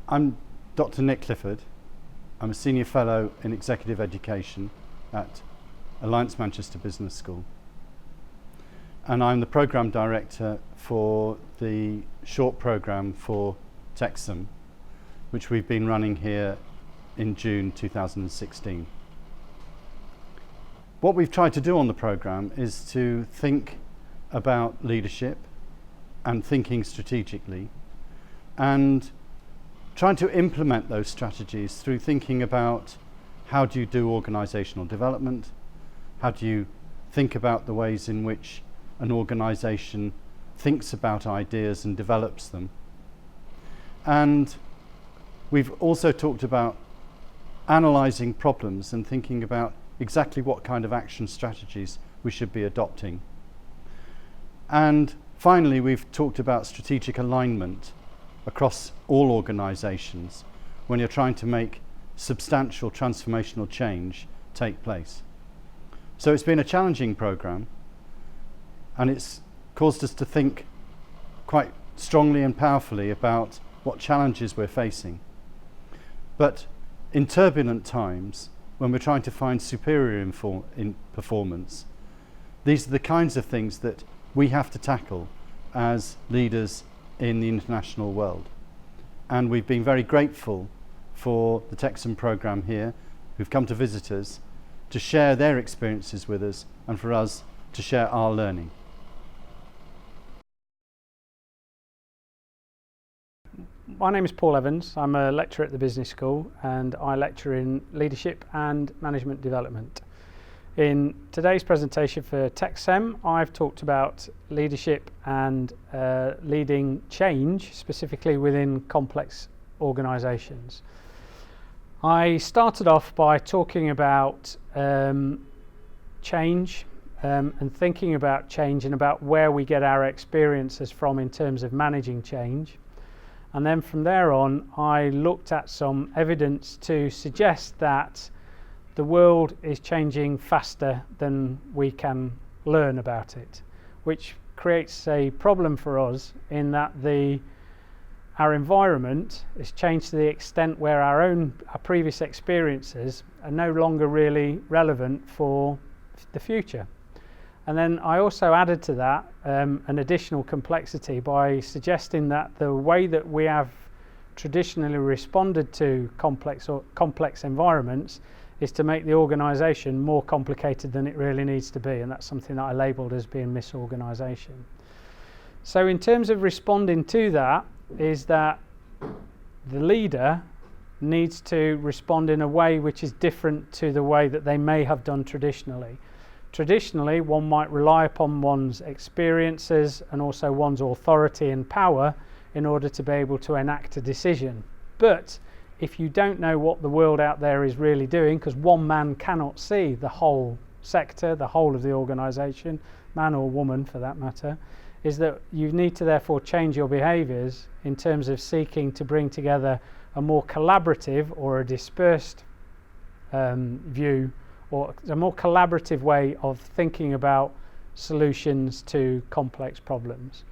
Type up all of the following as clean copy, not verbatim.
I'm Dr. Nick Clifford. I'm a Senior Fellow in Executive Education at Alliance Manchester Business School. And I'm the Programme Director for the short programme for TEXEM, which we've been running here in June 2016. What we've tried to do on the programme is to think about leadership and thinking strategically, and trying to implement those strategies through thinking about how do you do organisational development, how do you think about the ways in which an organisation thinks about ideas and develops them. And we've also talked about analysing problems and thinking about exactly what kind of action strategies we should be adopting. And finally, we've talked about strategic alignment across all organisations when you're trying to make substantial transformational change take place. So it's been a challenging programme, and it's caused us to think quite strongly and powerfully about what challenges we're facing. But in turbulent times, when we're trying to find superior in performance, these are the kinds of things that we have to tackle as leaders in the international world. And we've been very grateful for the TEXEM programme here, who've come to visit us, to share their experiences with us and for us to share our learning. My name is Paul Evans. I'm a lecturer at the Business School and I lecture in leadership and management development. In today's presentation for TEXEM, I've talked about leadership and leading change, specifically within complex organisations. I started off by talking about change and thinking about change and about where we get our experiences from in terms of managing change. And then from there on, I looked at some evidence to suggest that the world is changing faster than we can learn about it, which creates a problem for us in that our environment is changed to the extent where our previous experiences are no longer really relevant for the future. And then I also added to that an additional complexity by suggesting that the way that we have traditionally responded to complex environments is to make the organisation more complicated than it really needs to be, and that's something that I labelled as being misorganisation. So in terms of responding to that, is that the leader needs to respond in a way which is different to the way that they may have done traditionally. Traditionally, one might rely upon one's experiences and also one's authority and power in order to be able to enact a decision. But if you don't know what the world out there is really doing, because one man cannot see the whole sector, the whole of the organisation, man or woman for that matter, is that you need to therefore change your behaviours in terms of seeking to bring together a more collaborative or a dispersed view, or a more collaborative way of thinking about solutions to complex problems.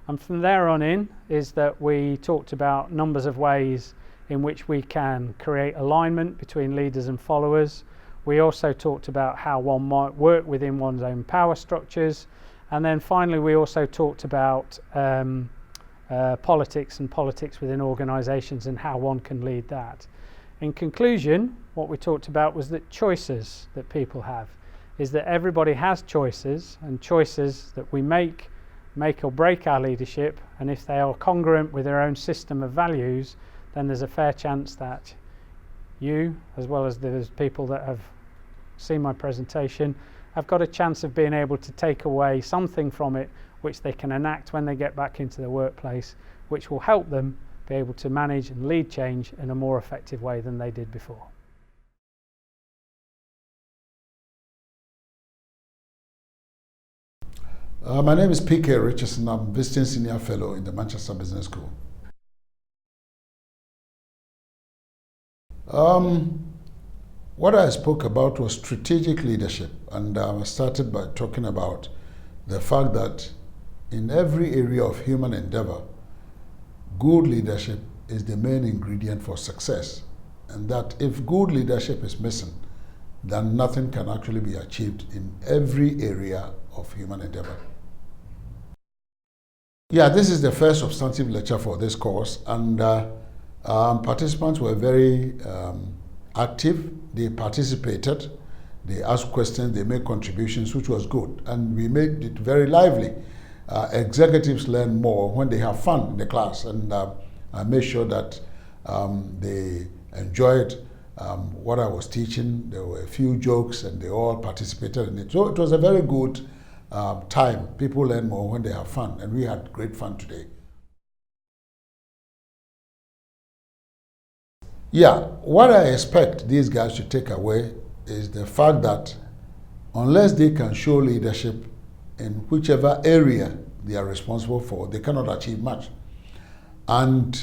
And from there on in is that we talked about numbers of ways in which we can create alignment between leaders and followers. We also talked about how one might work within one's own power structures. And then finally, we also talked about politics and politics within organisations and how one can lead that. In conclusion, what we talked about was that choices that people have is that everybody has choices, and choices that we make or break our leadership, and if they are congruent with their own system of values, then there's a fair chance that you, as well as those people that have seen my presentation, have got a chance of being able to take away something from it which they can enact when they get back into the workplace, which will help them be able to manage and lead change in a more effective way than they did before. My name is P.K. Richest and I'm visiting senior fellow in the Manchester Business School. What I spoke about was strategic leadership, and I started by talking about the fact that in every area of human endeavor, good leadership is the main ingredient for success, and that if good leadership is missing, then nothing can actually be achieved in every area of human endeavor. Yeah, this is the first substantive lecture for this course, and participants were very active. They participated, they asked questions, they made contributions, which was good, and we made it very lively. Executives learn more when they have fun in the class, and I made sure that they enjoyed what I was teaching. There were a few jokes, and they all participated in it. So it was a very good time. People learn more when they have fun, and we had great fun today. Yeah, what I expect these guys to take away is the fact that unless they can show leadership in whichever area they are responsible for, they cannot achieve much. And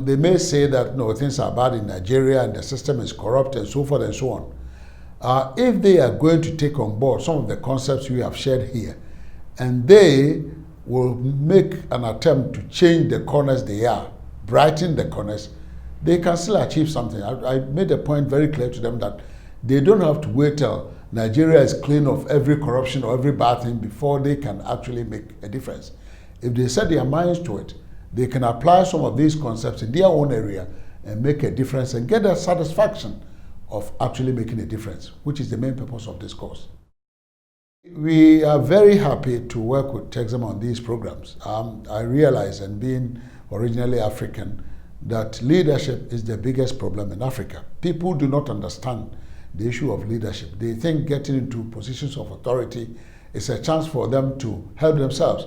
they may say that, no, things are bad in Nigeria and the system is corrupt and so forth and so on. If they are going to take on board some of the concepts we have shared here, and they will make an attempt to change the corners they are, brighten the corners, they can still achieve something. I made a point very clear to them that they don't have to wait till Nigeria is clean of every corruption or every bad thing before they can actually make a difference. If they set their minds to it, they can apply some of these concepts in their own area and make a difference and get the satisfaction of actually making a difference, which is the main purpose of this course. We are very happy to work with TEXEM on these programs. I realize, and being originally African, that leadership is the biggest problem in Africa. People do not understand the issue of leadership. They think getting into positions of authority is a chance for them to help themselves.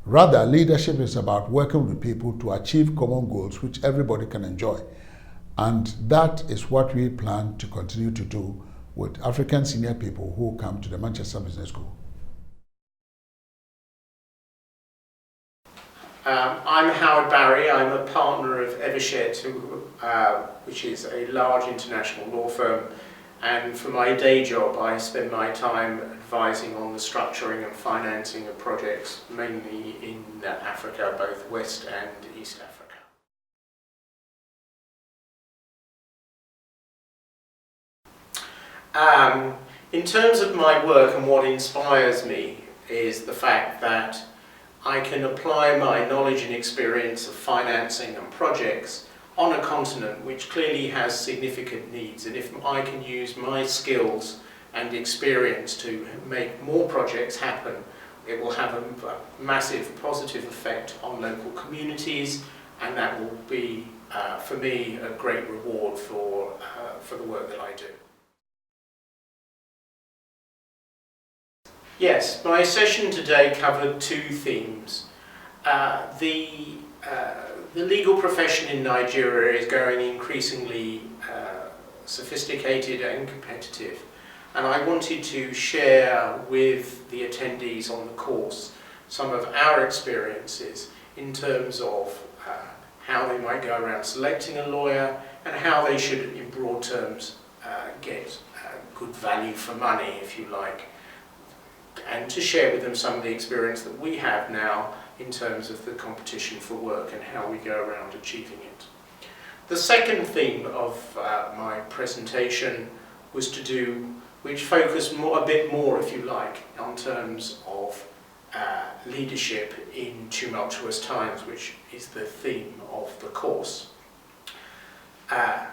Rather, leadership is about working with people to achieve common goals which everybody can enjoy. And that is what we plan to continue to do with African senior people who come to the Manchester Business School. I'm Howard Barry. I'm a partner of Richest, which is a large international law firm, and for my day job I spend my time advising on the structuring and financing of projects, mainly in Africa, both West and East Africa. In terms of my work, and what inspires me is the fact that I can apply my knowledge and experience of financing and projects on a continent which clearly has significant needs, and if I can use my skills and experience to make more projects happen, it will have a massive positive effect on local communities, and that will be, for me, a great reward for the work that I do. Yes, my session today covered two themes. The legal profession in Nigeria is growing increasingly sophisticated and competitive, and I wanted to share with the attendees on the course some of our experiences in terms of how they might go around selecting a lawyer and how they should, in broad terms, get good value for money, if you like, and to share with them some of the experience that we have now in terms of the competition for work and how we go around achieving it. The second theme of my presentation was which focused a bit more, if you like, on terms of leadership in tumultuous times, which is the theme of the course. I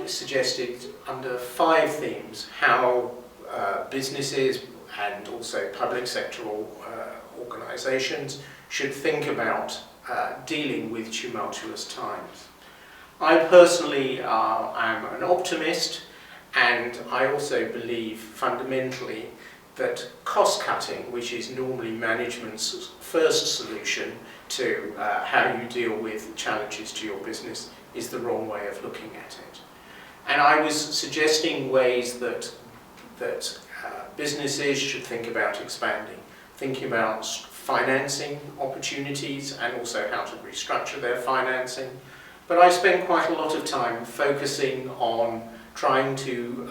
suggested under 5 themes how businesses and also public sectoral organisations should think about dealing with tumultuous times. I personally am an optimist, and I also believe fundamentally that cost cutting, which is normally management's first solution to how you deal with challenges to your business, is the wrong way of looking at it. And I was suggesting ways that businesses should think about expanding, thinking about financing opportunities and also how to restructure their financing. But I spent quite a lot of time focusing on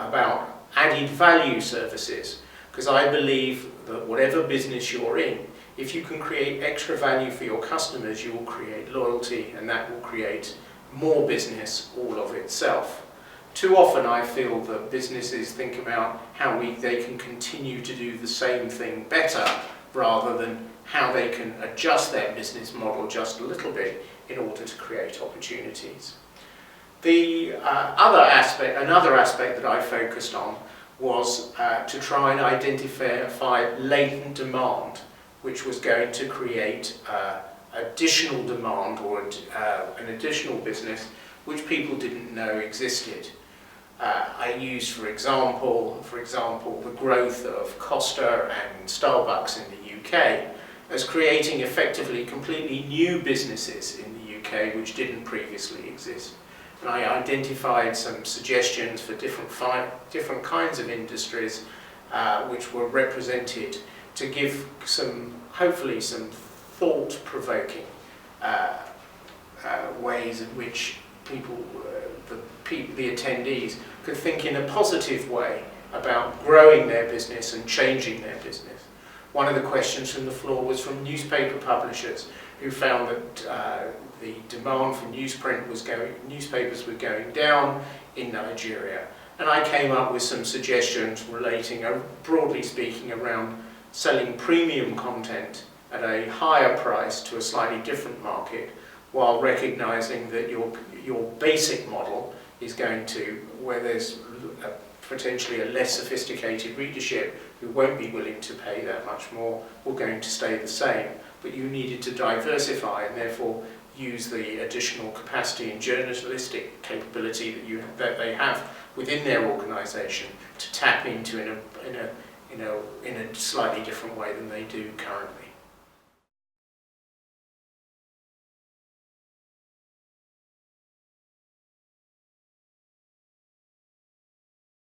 about added value services, because I believe that whatever business you're in, if you can create extra value for your customers, you will create loyalty, and that will create more business all of itself. Too often I feel that businesses think about how they can continue to do the same thing better, rather than how they can adjust their business model just a little bit in order to create opportunities. Another aspect that I focused on was to try and identify latent demand, which was going to create additional demand or an additional business which people didn't know existed. I used, for example, the growth of Costa and Starbucks in the UK as creating effectively completely new businesses in the UK which didn't previously exist. And I identified some suggestions for different kinds of industries which were represented to give hopefully some thought-provoking ways in which the attendees could think in a positive way about growing their business and changing their business. One of the questions from the floor was from newspaper publishers who found that the demand for newspapers were going down in Nigeria. And I came up with some suggestions relating, broadly speaking, around selling premium content at a higher price to a slightly different market, while recognizing that your basic model is going to, where there's potentially a less sophisticated readership who won't be willing to pay that much more, we're going to stay the same. But you needed to diversify and therefore use the additional capacity and journalistic capability that they have within their organisation to tap into in a slightly different way than they do currently.